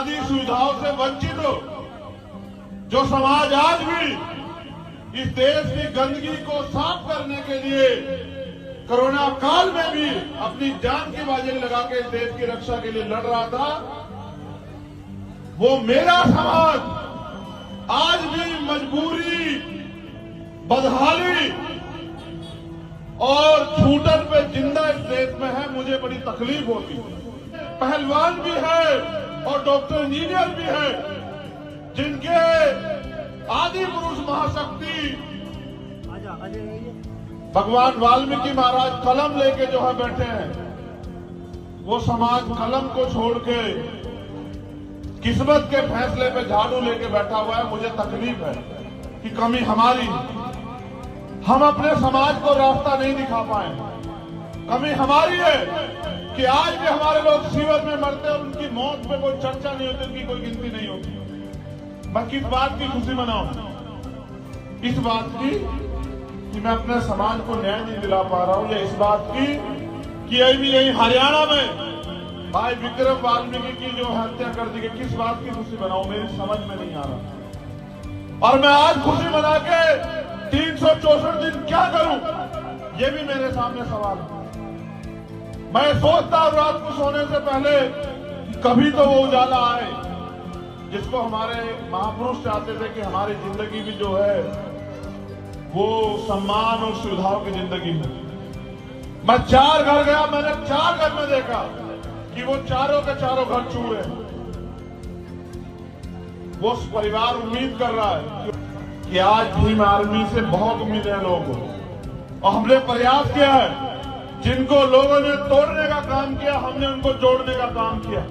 बुनियादी सुविधाओं से वंचित हो, जो समाज आज भी इस देश की गंदगी को साफ करने के लिए कोरोना काल में भी अपनी जान की बाजी लगा के इस देश की रक्षा के लिए लड़ रहा था, वो मेरा समाज आज भी मजबूरी, बदहाली और छूटन पे जिंदा इस देश में है। मुझे बड़ी तकलीफ होती है। पहलवान भी है और डॉक्टर इंजीनियर भी है, जिनके आदि पुरुष महाशक्ति भगवान वाल्मीकि महाराज कलम लेके जो है बैठे हैं, वो समाज कलम को छोड़ के किस्मत के फैसले पे झाड़ू लेके बैठा हुआ है। मुझे तकलीफ है कि कमी हमारी, हम अपने समाज को रास्ता नहीं दिखा पाए। कमी हमारी है कि आज भी हमारे लोग सीवर में मरते हैं और उनकी मौत पे कोई चर्चा नहीं होती, उनकी कोई गिनती नहीं होती। मैं किस बात की खुशी मनाऊं? इस बात की कि मैं अपने समाज को न्याय नहीं दिला पा रहा हूं, या इस बात की कि अभी यही हरियाणा में भाई विक्रम वाल्मीकि की जो हत्या कर दी गई, किस बात की खुशी मनाऊं? मेरी समझ में नहीं आ रहा। और मैं आज खुशी मना के 364 दिन क्या करूं, ये भी मेरे सामने सवाल है। मैं सोचता हूं रात को सोने से पहले कभी तो वो उजाला आए जिसको हमारे महापुरुष चाहते थे कि हमारी जिंदगी भी जो है वो सम्मान और सुविधाओं की जिंदगी है। मैं 4 घर गया, मैंने 4 घर में देखा कि वो चारों के चारों घर चूर है। वो परिवार उम्मीद कर रहा है कि आज भीम आर्मी से बहुत उम्मीद है लोगों को, और हमने प्रयास किया है। जिनको लोगों ने तोड़ने का काम किया, हमने उनको जोड़ने का काम किया।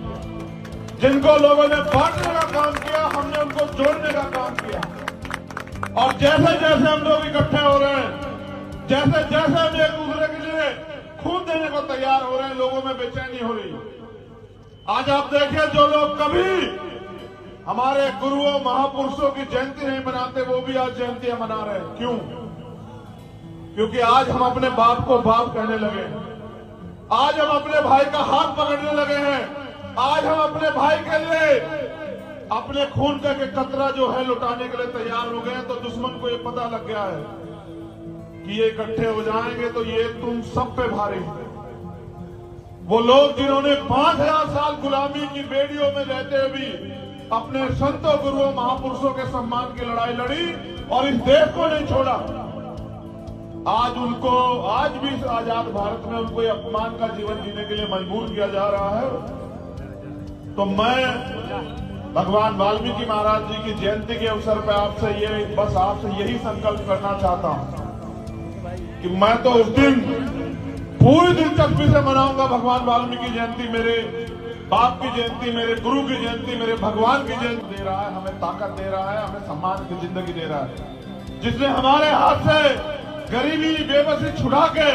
जिनको लोगों ने बांटने का काम किया, हमने उनको जोड़ने का काम किया। और जैसे जैसे हम लोग इकट्ठे हो रहे हैं, जैसे जैसे हम एक दूसरे के लिए खून देने को तैयार हो रहे हैं, लोगों में बेचैनी हो रही है। आज आप देखिए, जो लोग कभी हमारे गुरुओं महापुरुषों की जयंती नहीं मनाते, वो भी आज जयंतियां मना रहे हैं। क्यों? क्योंकि आज हम अपने बाप को बाप कहने लगे हैं। आज हम अपने भाई का हाथ पकड़ने लगे हैं। आज हम अपने भाई के लिए अपने खून का के कतरा जो है लुटाने के लिए तैयार हो गए हैं। तो दुश्मन को ये पता लग गया है कि ये इकट्ठे हो जाएंगे तो ये तुम सब पे भारी है। वो लोग जिन्होंने 5000 साल गुलामी की बेड़ियों में रहते हुए भी अपने संतों, गुरुओं, महापुरुषों के सम्मान की लड़ाई लड़ी और इस देश को नहीं छोड़ा, आज उनको, आज भी इस आजाद भारत में उनको अपमान का जीवन जीने के लिए मजबूर किया जा रहा है। तो मैं भगवान वाल्मीकि महाराज जी की जयंती के अवसर पर आपसे यही संकल्प करना चाहता हूं कि मैं तो उस दिन पूरी दिलचस्पी से मनाऊंगा भगवान वाल्मीकि जयंती, मेरे बाप की जयंती, मेरे गुरु की जयंती, मेरे भगवान की जयंती। दे रहा है, हमें ताकत दे रहा है, हमें सम्मान की जिंदगी दे रहा है, जिसने हमारे हाथ से गरीबी, बेबसी छुड़ा के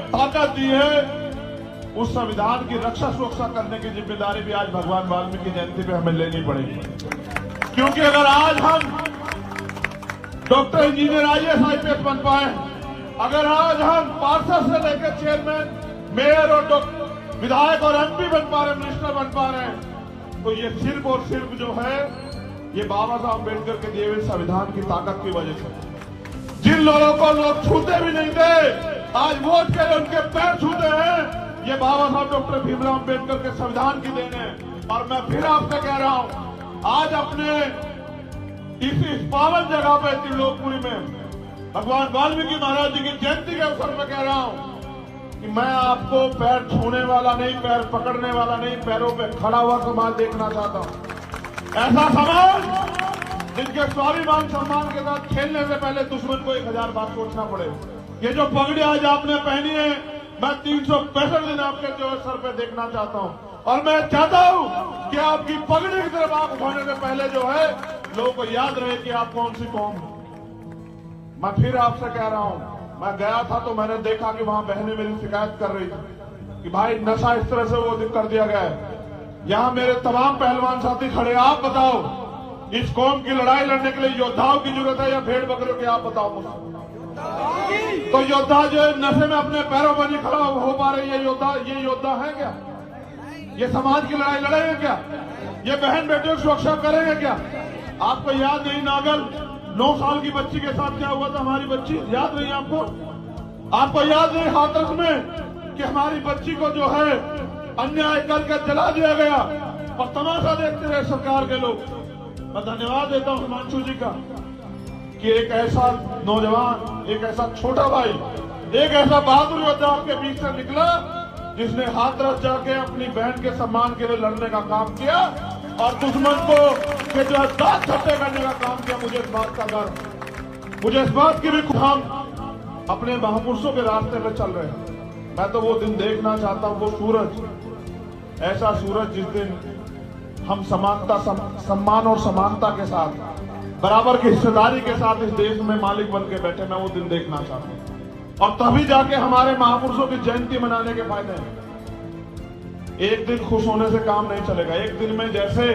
ताकत दी है। उस संविधान की रक्षा सुरक्षा करने की जिम्मेदारी भी आज भगवान वाल्मीकि जयंती पे हमें लेनी पड़ेगी। क्योंकि अगर आज हम डॉक्टर इंजीनियर IAS IPS बन पाए, अगर आज हम पार्षद से लेकर चेयरमैन, मेयर और विधायक और MP बन पा रहे, मिनिस्टर बन पा रहे हैं, तो ये सिर्फ और सिर्फ जो है ये बाबा साहब अम्बेडकर के दिए हुए संविधान की ताकत की वजह से। जिन लोगों को लोग छूते भी नहीं थे, आज वोट के लिए उनके पैर छूते हैं, ये बाबा साहब डॉक्टर भीमराव अम्बेडकर के संविधान की देन है। और मैं फिर आपसे कह रहा हूं, आज अपने इस पावन जगह पे त्रिलोकपुरी में भगवान वाल्मीकि महाराज जी की जयंती के अवसर पर कह रहा हूं कि मैं आपको पैर छूने वाला नहीं, पैर पकड़ने वाला नहीं, पैरों पे खड़ा हुआ समाज देखना चाहता हूं। ऐसा समाज जिनके स्वाभिमान सम्मान के साथ खेलने से पहले दुश्मन को 1000 बार सोचना पड़े। ये जो पगड़ी आज आपने पहनी है, मैं 365 दिन आपके जो सर पे देखना चाहता हूं। और मैं चाहता हूं कि आपकी पगड़ी की तरफ आंख उठाने से पहले जो है लोगों को याद रहे कि आप कौन सी कौम है। मैं फिर आपसे कह रहा हूं, मैं गया था तो मैंने देखा कि वहां बहनें मेरी शिकायत कर रही थी कि भाई नशा इस तरह से वो कर दिया गया है। यहां मेरे तमाम पहलवान साथी खड़े, आप बताओ इस कौम की लड़ाई लड़ने के लिए योद्धाओं की जरूरत है या भेड़ बकरियों की? आप बताओ मुझे। तो योद्धा जो नशे में अपने पैरों पर नहीं खड़ा हो पा रहे, ये योद्धा है क्या? ये समाज की लड़ाई लड़ेंगे क्या? ये बहन बेटियों की सुरक्षा करेंगे क्या? आपको याद नहीं नागल 9 साल की बच्ची के साथ क्या हुआ था? हमारी बच्ची याद नहीं आपको? आपको याद नहीं हाथरस में कि हमारी बच्ची को जो है अन्याय करके जला दिया गया और तमाशा देखते रहे सरकार के लोग। मैं धन्यवाद देता हूं हिमांशु जी का कि एक ऐसा नौजवान, एक ऐसा छोटा भाई, एक ऐसा बहादुर योद्धा आपके बीच से निकला जिसने हाथरस जाके अपनी बहन के सम्मान के लिए लड़ने का काम किया और दुश्मन को के जो दांत छट्टे करने का काम किया। मुझे इस बात का गर्व, मुझे इस बात की भी हम अपने महापुरुषों के रास्ते पे चल रहे हैं। मैं तो वो दिन देखना चाहता हूं, वो सूरज, ऐसा सूरज जिस दिन हम समानता, सम्मान और समानता के साथ, बराबर की हिस्सेदारी के साथ इस देश में मालिक बन के बैठे, मैं वो दिन देखना चाहता हूं। और तभी जाके हमारे महापुरुषों की जयंती मनाने के फायदे हैं। एक दिन खुश होने से काम नहीं चलेगा। एक दिन में, जैसे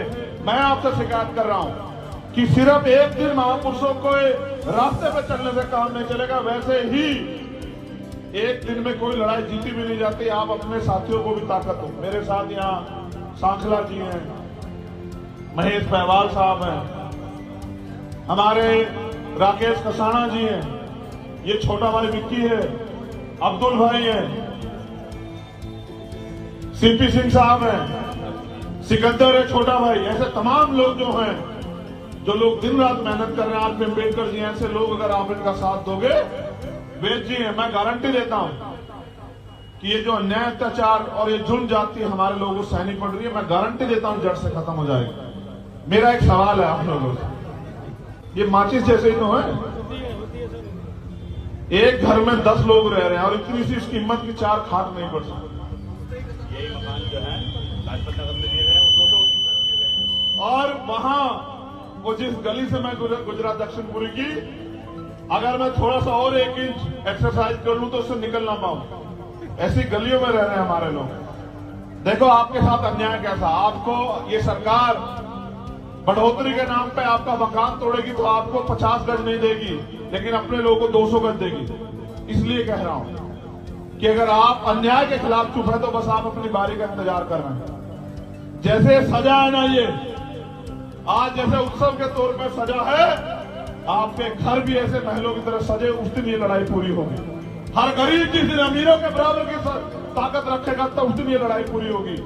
मैं आपसे शिकायत कर रहा हूं कि सिर्फ एक दिन महापुरुषों को रास्ते पे चलने से काम नहीं चलेगा, वैसे ही एक दिन में कोई लड़ाई जीती भी नहीं जाती। आप अपने साथियों को भी ताकत दो। मेरे साथ यहाँ सांखला जी हैं, महेश पहवाल साहब हैं, हमारे राकेश कसाना जी हैं, ये छोटा भाई विक्की है, अब्दुल भाई है, सीपी सिंह साहब हैं, सिकंदर है छोटा भाई। ऐसे तमाम लोग जो हैं, जो लोग दिन रात मेहनत कर रहे हैं। आज अम्बेडकर जी, ऐसे लोग अगर आप इनका साथ दोगे, वेद जी हैं, मैं गारंटी देता हूं कि ये जो अन्याय, अत्याचार और ये जुल्म जाती है हमारे लोगों को सहनी पड़ रही है, मैं गारंटी देता हूं जड़ से खत्म हो जाएगी। मेरा एक सवाल है आप लोगों से, ये माचिस जैसे ही तो है, एक घर में 10 लोग रह रहे हैं और इतनी सी इसकी हिम्मत की 4 खाट नहीं पड़ सकती। यही मकान जो है लाजपत नगर में दिए गए हैं, 200 दिए गए हैं। और वहां वो जिस गली से मैं गुजरा दक्षिणपुरी की, अगर मैं थोड़ा सा और 1 इंच एक्सरसाइज कर लूं तो उससे निकल ना पाऊं। ऐसी गलियों में रह रहे हैं हमारे लोग। देखो आपके साथ अन्याय कैसा। आपको ये सरकार बढ़ोतरी के नाम पे आपका मकान तोड़ेगी तो आपको 50 गज नहीं देगी, लेकिन अपने लोगों को 200 गज देगी। इसलिए कह रहा हूं कि अगर आप अन्याय के खिलाफ चुप है तो बस आप अपनी बारी का इंतजार कर रहे हैं। जैसे सजा है ना, ये आज जैसे उत्सव के तौर पे सजा है, आपके घर भी ऐसे महलों की तरह सजे, उस दिन ये लड़ाई पूरी होगी। हर गरीब जिस दिन अमीरों के बराबर की ताकत रखेगा तो उस दिन ये लड़ाई पूरी होगी।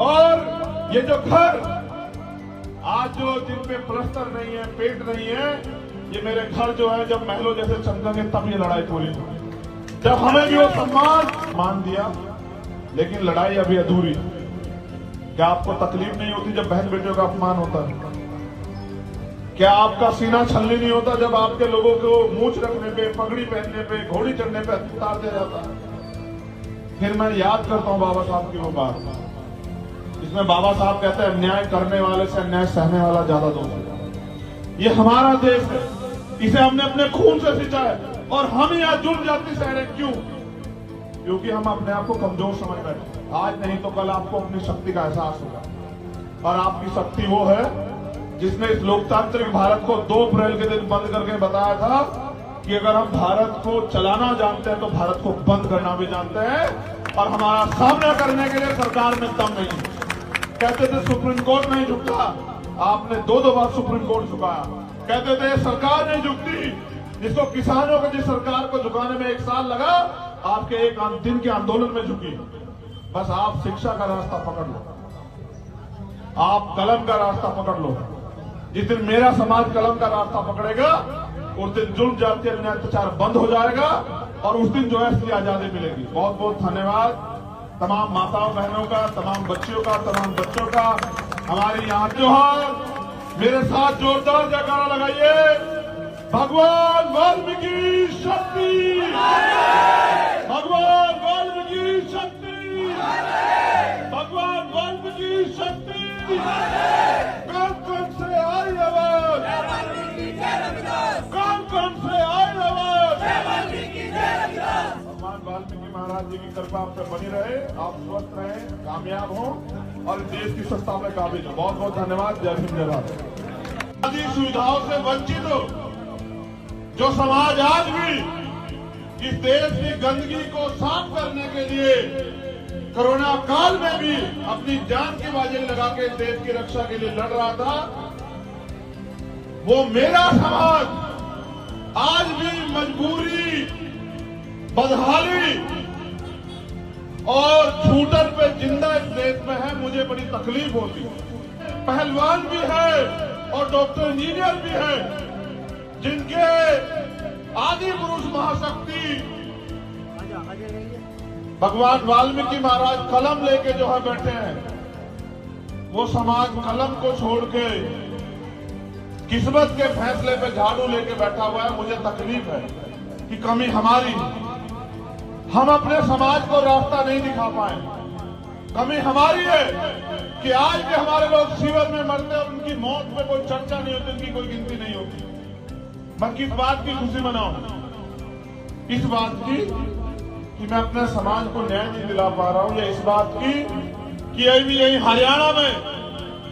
और ये जो घर आज जो जिन पे प्लस्तर नहीं है, पेंट नहीं है, ये मेरे घर जो है जब महलों जैसे चमकेंगे तब ये लड़ाई पूरी होगी। जब हमें भी वो सम्मान मान दिया, लेकिन लड़ाई अभी अधूरी। क्या आपको तकलीफ नहीं होती जब बहन बेटियों का अपमान होता है? क्या आपका सीना छलनी नहीं होता जब आपके लोगों को मूंछ रखने पे, पगड़ी पहनने पे, घोड़ी चढ़ने पे उतार दिया जाता है? फिर मैं याद करता हूं बाबा साहब की वो बात, इसमें बाबा साहब कहते हैं अन्याय करने वाले से अन्याय सहने वाला ज्यादा दोस्त है। ये हमारा देश है, इसे हमने अपने खून से सींचा है और हम यहाँ जुड़ जाती सह रहे। क्यों? क्योंकि हम अपने आप को कमजोर समझ बैठे। आज नहीं तो कल आपको अपनी शक्ति का एहसास होगा। और आपकी शक्ति वो है जिसने इस लोकतांत्रिक भारत को 2 अप्रैल के दिन बंद करके बताया था कि अगर हम भारत को चलाना जानते हैं तो भारत को बंद करना भी जानते हैं। और हमारा सामना करने के लिए सरकार में दम नहीं है। कहते थे सुप्रीम कोर्ट नहीं झुकता, आपने 2 बार सुप्रीम कोर्ट झुकाया। कहते थे सरकार नहीं झुकती, जिसको किसानों को, जिस सरकार को झुकाने में 1 साल लगा, आपके 1 दिन के आंदोलन में झुकी। बस आप शिक्षा का रास्ता पकड़ लो, आप कलम का रास्ता पकड़ लो। जिस दिन मेरा समाज कलम का रास्ता पकड़ेगा, उस दिन जुल्म जाति अन्याय अत्याचार बंद हो जाएगा और उस दिन जो है इसलिए आजादी मिलेगी। बहुत बहुत धन्यवाद तमाम माताओं बहनों का, तमाम बच्चियों का, तमाम बच्चों का। हमारी यहाँ त्योहार, मेरे साथ जोरदार जयकारा लगाइए। भगवान वाल्मीकि शक्ति, भगवान वाल्मीकि शक्ति, भगवान वाल्मीकि शक्ति। कौन से आई आवाज, कौन से आई आवाज। भगवान वाल्मीकि महाराज जी की कृपा आप पे बनी रहे, आप स्वस्थ रहें, कामयाब हों और देश की सत्ता में काबिज हो। बहुत बहुत धन्यवाद। जय हिंद, जय भारत। आदि सुविधाओं से वंचित हो जो समाज आज भी इस देश की गंदगी को साफ करने के लिए कोरोना काल में भी अपनी जान की बाजी लगा के देश की रक्षा के लिए लड़ रहा था, वो मेरा समाज आज भी मजबूरी, बदहाली और छूटन पे जिंदा इस देश में है। मुझे बड़ी तकलीफ होती है। पहलवान भी है और डॉक्टर इंजीनियर भी है, जिनके आदि पुरुष महाशक्ति भगवान वाल्मीकि महाराज कलम लेके जो है बैठे हैं, वो समाज कलम को छोड़ के किस्मत के फैसले पे झाड़ू लेके बैठा हुआ है। मुझे तकलीफ है कि कमी हमारी, हम अपने समाज को रास्ता नहीं दिखा पाए। कमी हमारी है कि आज भी हमारे लोग शिविर में मरते और उनकी मौत पे कोई चर्चा नहीं होती, उनकी कोई गिनती नहीं होती। मैं किस बात की खुशी मनाऊं? इस बात की कि मैं अपने समाज को न्याय नहीं दिला पा रहा हूं, या इस बात की कि अभी यही हरियाणा में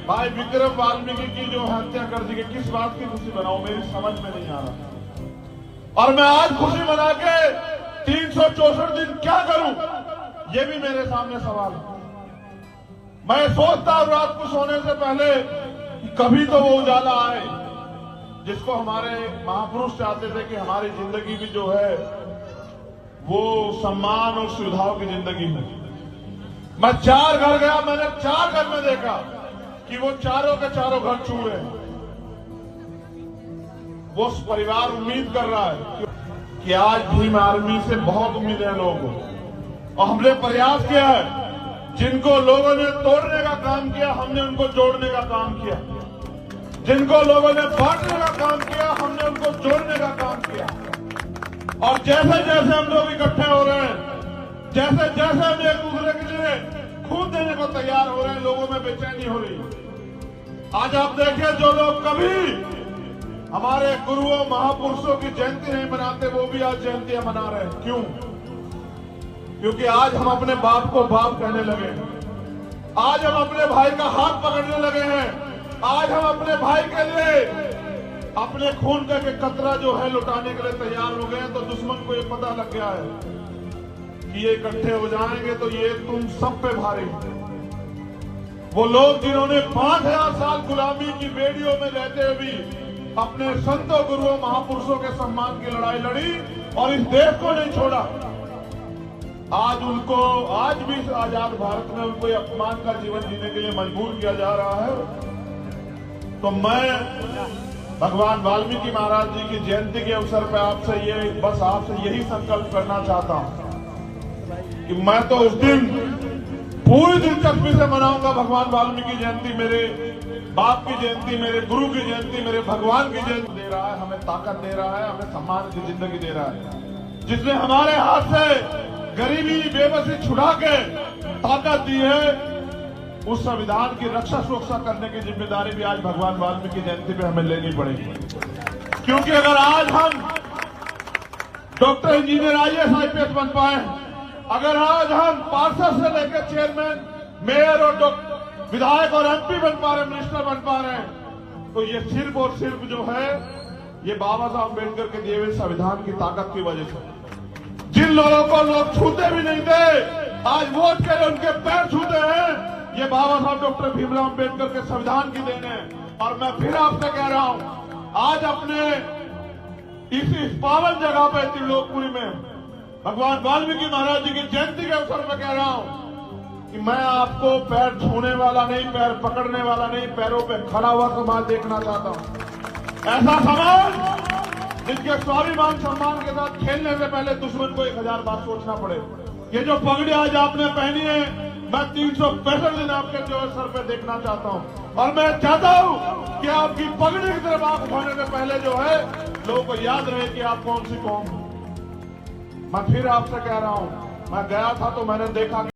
भाई विक्रम वाल्मीकि की जो हत्या कर दी गई, किस बात की खुशी मनाऊं? मेरी समझ में नहीं आ रहा। और मैं आज खुशी मना के 364 दिन क्या करूं, ये भी मेरे सामने सवाल है। मैं सोचता हूं रात को सोने से पहले कि कभी तो वो उजाला आए जिसको हमारे महापुरुष चाहते थे कि हमारी जिंदगी भी जो है वो सम्मान और सुविधाओं की जिंदगी हो। मैं 4 घर गया, मैंने 4 घर में देखा कि वो चारों के चारों घर चूर हैं। वो परिवार उम्मीद कर रहा है कि आज भीम आर्मी से बहुत उम्मीद है लोगों को, और हमने प्रयास किया है। जिनको लोगों ने तोड़ने का काम किया, हमने उनको जोड़ने का काम किया। जिनको लोगों ने बांटने का काम किया, हमने उनको जोड़ने का काम किया। और जैसे जैसे हम लोग इकट्ठे हो रहे हैं, जैसे जैसे हम एक दूसरे के लिए खून देने को तैयार हो रहे हैं, लोगों में बेचैनी हो रही है। आज आप देखिए, जो लोग कभी हमारे गुरुओं महापुरुषों की जयंती नहीं मनाते, वो भी आज जयंतियां मना रहे हैं। क्यों? क्योंकि आज हम अपने बाप को बाप कहने लगे हैं। आज हम अपने भाई का हाथ पकड़ने लगे हैं। आज हम अपने भाई के लिए अपने खून का के कतरा जो है लुटाने के लिए तैयार हो गए हैं। तो दुश्मन को ये पता लग गया है कि ये इकट्ठे हो जाएंगे तो ये तुम सब पे भारी। वो लोग जिन्होंने 5000 साल गुलामी की बेड़ियों में रहते हुए भी अपने संतों, गुरुओं, महापुरुषों के सम्मान की लड़ाई लड़ी और इस देश को नहीं छोड़ा, आज उनको, आज भी इस आजाद भारत में उनको अपमान का जीवन जीने के लिए मजबूर किया जा रहा है। तो मैं भगवान वाल्मीकि महाराज जी की जयंती के अवसर पर आपसे यही संकल्प करना चाहता हूं कि मैं तो उस दिन पूरी दिलचस्पी से मनाऊंगा भगवान वाल्मीकि जयंती, मेरे बाप की जयंती, मेरे गुरु की जयंती, मेरे भगवान की जयंती। दे रहा है, हमें ताकत दे रहा है, हमें सम्मान की जिंदगी दे रहा है, जिसने हमारे हाथ से गरीबी, बेबसी छुड़ा के ताकत दी है। उस संविधान की रक्षा सुरक्षा करने की जिम्मेदारी भी आज भगवान वाल्मीकि जयंती पे हमें लेनी पड़ेगी। क्योंकि अगर आज हम डॉक्टर, इंजीनियर, IAS, IPS बन पाए, अगर आज हम पार्षद से लेकर चेयरमैन, मेयर और विधायक और MP बन पा रहे, मिनिस्टर बन पा रहे हैं, तो ये सिर्फ और सिर्फ जो है ये बाबा साहब अम्बेडकर के दिए हुए संविधान की ताकत की वजह से। जिन लोगों को लोग छूते भी नहीं थे, आज वोट के लिए उनके पैर छूते हैं, ये बाबा साहब डॉक्टर भीमराव अम्बेडकर के संविधान की देन है। और मैं फिर आपसे कह रहा हूं, आज अपने इस पावन जगह पे त्रिलोकपुरी में भगवान वाल्मीकि महाराज जी की जयंती के अवसर पर कह रहा हूं कि मैं आपको पैर छूने वाला नहीं, पैर पकड़ने वाला नहीं, पैरों पे खड़ा हुआ समाज देखना चाहता हूं। ऐसा समाज जिसके स्वाभिमान सम्मान के साथ खेलने से पहले दुश्मन को 1000 बार सोचना पड़े। ये जो पगड़ी आज आपने पहनी है, मैं 365 दिन आपके जो सर पे देखना चाहता हूं। और मैं चाहता हूं कि आपकी पगड़ी की तरफ आंख उठाने से पहले जो है लोगों को याद रहे कि आप कौन सी कौम। मैं फिर आपसे कह रहा हूं, मैं गया था तो मैंने देखा